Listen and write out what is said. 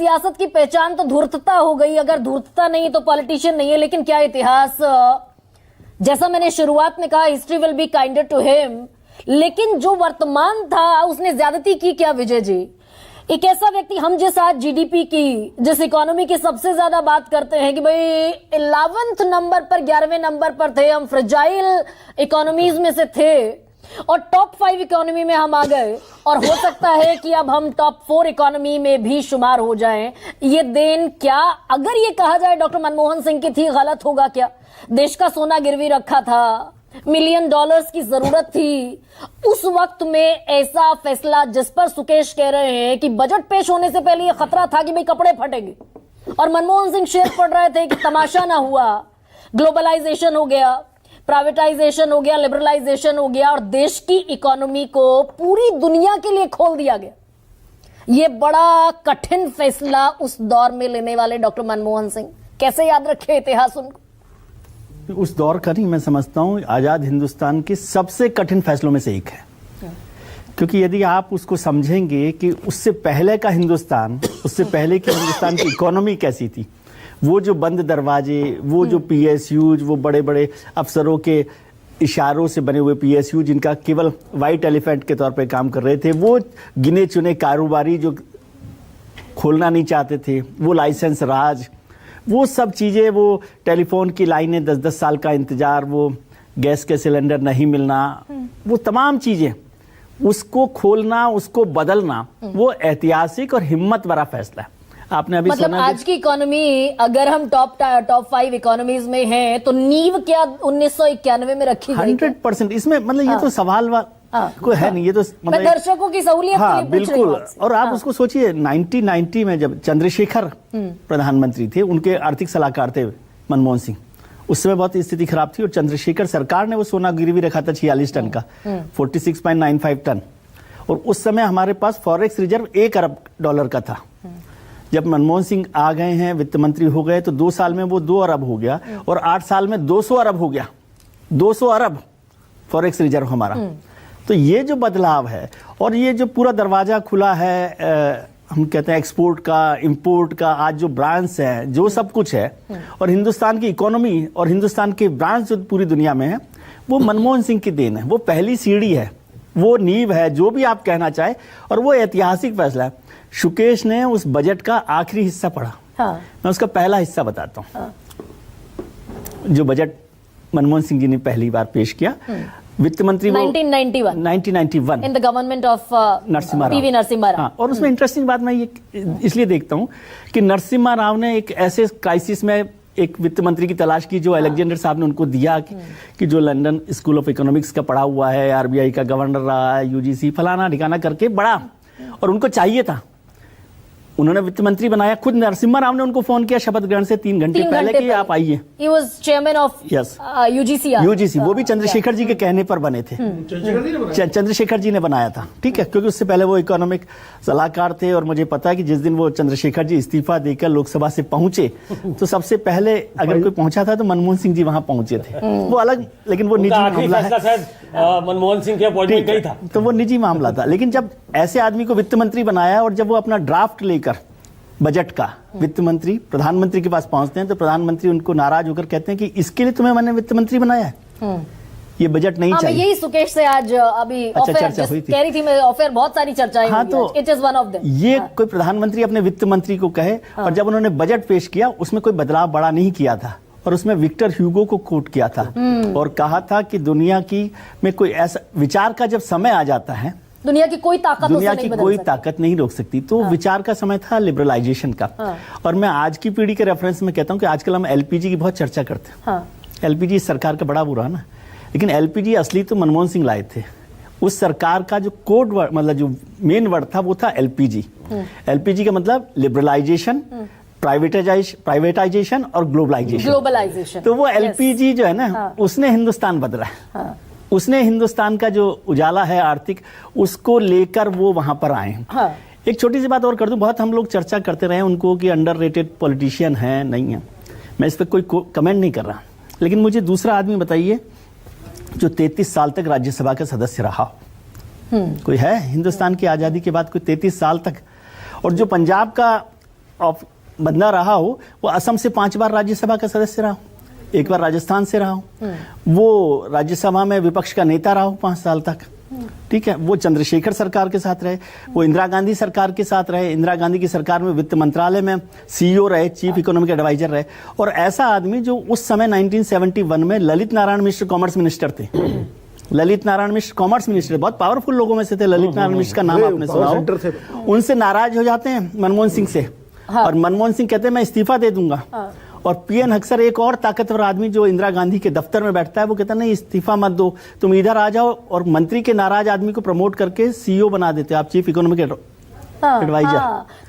सियासत की पहचान तो धूर्तता हो गई, अगर धूर्तता नहीं तो पॉलिटिशियन नहीं है। लेकिन क्या इतिहास, जैसा मैंने शुरुआत में कहा, history will be kinder to him, लेकिन जो वर्तमान था उसने ज्यादती की क्या विजय जी? एक ऐसा व्यक्ति, हम जिस आज जीडीपी की, जिस इकोनॉमी की सबसे ज्यादा बात करते हैं कि भाई 11वें नंबर पर, 11वें नंबर पर थे हम, फ्रेजाइल इकोनॉमीज में से थे, और टॉप 5 इकोनॉमी में हम आ गए, और हो सकता है कि अब हम टॉप 4 इकोनॉमी में भी शुमार हो जाएं। ये देन क्या, अगर ये कहा जाए डॉक्टर मनमोहन सिंह की थी, गलत होगा क्या? देश का सोना गिरवी रखा था, $1 मिलियन की जरूरत थी, उस वक्त में ऐसा फैसला जिस पर सुकेश कह रहे हैं कि बजट पेश होने से पहले यह खतरा था कि भाई कपड़े फटेंगे, और मनमोहन सिंह शेर पढ़ रहे थे कि तमाशा ना हुआ, ग्लोबलाइजेशन हो गया, प्राइवेटाइजेशन हो गया, लिबरलाइजेशन हो गया, और देश की इकोनॉमी को पूरी दुनिया के लिए खोल दिया गया। यह बड़ा कठिन फैसला उस दौर में लेने वाले डॉक्टर मनमोहन सिंह, कैसे याद रखे इतिहास उनको? उस दौर का नहीं, मैं समझता हूं आजाद हिंदुस्तान के सबसे कठिन फैसलों में से एक है। क्योंकि यदि आप उसको समझेंगे कि उससे पहले का हिंदुस्तान, उससे पहले की हिंदुस्तान की इकोनॉमी कैसी थी, वो जो बंद दरवाजे, वो जो पीएसयूज, वो बड़े बड़े अफसरों के इशारों से बने हुए पीएसयू जिनका केवल वाइट एलिफेंट के तौर पे काम कर रहे थे, वो गिने चुने कारोबारी जो खोलना नहीं चाहते थे, वो लाइसेंस राज, वो सब चीज़ें, वो टेलीफोन की लाइनें 10-10 साल का इंतजार, वो गैस के सिलेंडर नहीं मिलना, वो तमाम चीज़ें, उसको खोलना, उसको बदलना, वो ऐतिहासिक और हिम्मत भरा फैसला है। आपने अभी मतलब आज की इकोनॉमी, अगर हम टॉप 5 इकोनॉमीज में हैं, तो नींव क्या 1991 में रखी गई? 100% इसमें, मतलब ये तो सवाल कोई है नहीं, ये तो मतलब दर्शकों की सहूलियत के लिए पूछ रही हूं आपसे। और आप उसको सोचिए, 1990 में जब चंद्रशेखर प्रधानमंत्री थे, उनके आर्थिक सलाहकार थे मनमोहन सिंह, उस समय बहुत स्थिति खराब थी, और चंद्रशेखर सरकार ने वो सोना गिरवी रखा था 46 टन का, 46.95 टन, और उस समय हमारे पास फॉरेक्स रिजर्व $1 अरब का था। जब मनमोहन सिंह आ गए हैं, वित्त मंत्री हो गए, तो 2 साल में वो 2 अरब हो गया, और 8 साल में 200 अरब हो गया। 200 अरब फॉरेक्स रिजर्व हमारा। तो ये जो बदलाव है, और ये जो पूरा दरवाजा खुला है, हम कहते हैं एक्सपोर्ट का, इंपोर्ट का, आज जो ब्रांड्स हैं, जो सब कुछ है, और हिंदुस्तान की इकोनॉमी और हिंदुस्तान के ब्रांड्स जो पूरी दुनिया में है, वो मनमोहन सिंह की देन है। वो पहली सीढ़ी है, वो नींव है, जो भी आप कहना चाहे, और वो ऐतिहासिक फैसला है। सुकेश ने उस बजट का आखिरी हिस्सा पढ़ा, मैं उसका पहला हिस्सा बताता हूँ। जो बजट मनमोहन सिंह जी ने पहली बार पेश किया, वित्त मंत्री 1991 in the government of Narasimha Rao, PV Narasimha Rao. और उसमें इंटरेस्टिंग बात मैं ये इसलिए देखता हूँ कि नरसिम्हा राव ने एक ऐसे क्राइसिस में एक वित्त मंत्री की तलाश की, जो अलेक्जेंडर साहब ने उनको दिया कि जो लंदन स्कूल ऑफ इकोनॉमिक्स का पढ़ा हुआ है, आरबीआई का गवर्नर रहा है, यूजीसी फलाना ठिकाना करके बड़ा, और उनको चाहिए था। उन्होंने वित्त मंत्री बनाया, खुद नरसिम्हा राव ने उनको फोन किया शपथ ग्रहण से 3 घंटे पहले कि आप आइए। He was chairman of UGC, वो भी चंद्रशेखर जी के कहने पर बने थे। चंद्रशेखर जी ने बनाया था, ठीक है, क्योंकि उससे पहले वो इकोनॉमिक सलाहकार थे, और मुझे पता है कि जिस दिन वो चंद्रशेखर जी इस्तीफा देकर लोकसभा से पहुंचे, तो सबसे पहले अगर कोई पहुंचा था तो मनमोहन सिंह जी वहां पहुंचे थे। वो अलग, लेकिन वो निजी मामला है, मनमोहन सिंह के अपॉइंटमेंट गई था, तो वो निजी मामला था। लेकिन जब ऐसे आदमी को वित्त मंत्री बनाया, और जब वो अपना ड्राफ्ट लेकर बजट का वित्त मंत्री प्रधानमंत्री के पास पहुंचते हैं, तो प्रधानमंत्री उनको नाराज होकर कहते हैं कि इसके लिए तुम्हें मैंने वित्त मंत्री बनाया है, ये बजट नहीं चाहिए। यही सुकेश से आज अभी चर्चा हुई थी, कह रही थी मैं, ऑफर बहुत सारी चर्चाएं हाँ, तो it is one of them. ये कोई प्रधानमंत्री अपने वित्त मंत्री को कहे, और जब उन्होंने बजट पेश किया, उसमें कोई बदलाव बड़ा नहीं किया था, और उसमें विक्टर ह्यूगो को कोट किया था, और कहा था कि दुनिया की में कोई ऐसा विचार का जब समय आ जाता है, दुनिया की कोई ताकत नहीं रोक सकती। तो विचार का समय था लिबरलाइजेशन का। और मैं आज की पीढ़ी के रेफरेंस में कहता हूं कि आजकल हम एलपीजी की बहुत चर्चा करते हैं। एलपीजी सरकार का बड़ा बुरा ना, लेकिन एलपीजी असली तो मनमोहन सिंह लाए थे। उस सरकार का जो कोड वर्ड, मतलब जो मेन वर्ड था, वो था एलपीजी। एलपीजी का मतलब लिबरलाइजेशन, प्राइवेटाइजेशन और ग्लोबलाइजेशन। तो वो एलपीजी जो है ना, उसने हिंदुस्तान बदला है। उसने हिंदुस्तान का जो उजाला है आर्थिक, उसको लेकर वो वहां पर आए। एक छोटी सी बात और कर दूं, बहुत हम लोग चर्चा करते रहे उनको कि अंडररेटेड पॉलिटिशियन है, नहीं है, मैं इस पर कोई कमेंट नहीं कर रहा, लेकिन मुझे दूसरा आदमी बताइए जो 33 साल तक राज्यसभा का सदस्य रहा हो। कोई है हिंदुस्तान की आजादी के बाद कोई 33 साल तक? और जो पंजाब का ऑफ बंदा रहा हो, वो असम से 5 बार राज्यसभा का सदस्य रहा हो, 1 बार राजस्थान से रहा हो, वो राज्यसभा में विपक्ष का नेता रहा हो 5 साल तक। ठीक है, वो चंद्रशेखर सरकार के साथ रहे, वो इंदिरा गांधी सरकार के साथ रहे, इंदिरा गांधी की सरकार में वित्त मंत्रालय में सीईओ रहे, चीफ इकोनॉमिक एडवाइजर रहे। और ऐसा आदमी जो उस समय 1971 में ललित नारायण मिश्र कॉमर्स मिनिस्टर थे। ललित नारायण मिश्र कॉमर्स मिनिस्टर, बहुत पावरफुल लोगों में से थे ललित नारायण मिश्र का नाम आपने सुना हो। उनसे नाराज हो जाते हैं मनमोहन सिंह से, और मनमोहन सिंह कहते हैं मैं इस्तीफा दे दूंगा। और पीएन अक्सर, एक और ताकतवर आदमी जो इंदिरा गांधी के दफ्तर में बैठता है, वो कहता है नहीं इस्तीफा मत दो, तुम इधर आ जाओ, और मंत्री के नाराज आदमी को प्रमोट करके सीईओ बना देते, आप चीफ इकोनॉमिक एडवाइजर। तो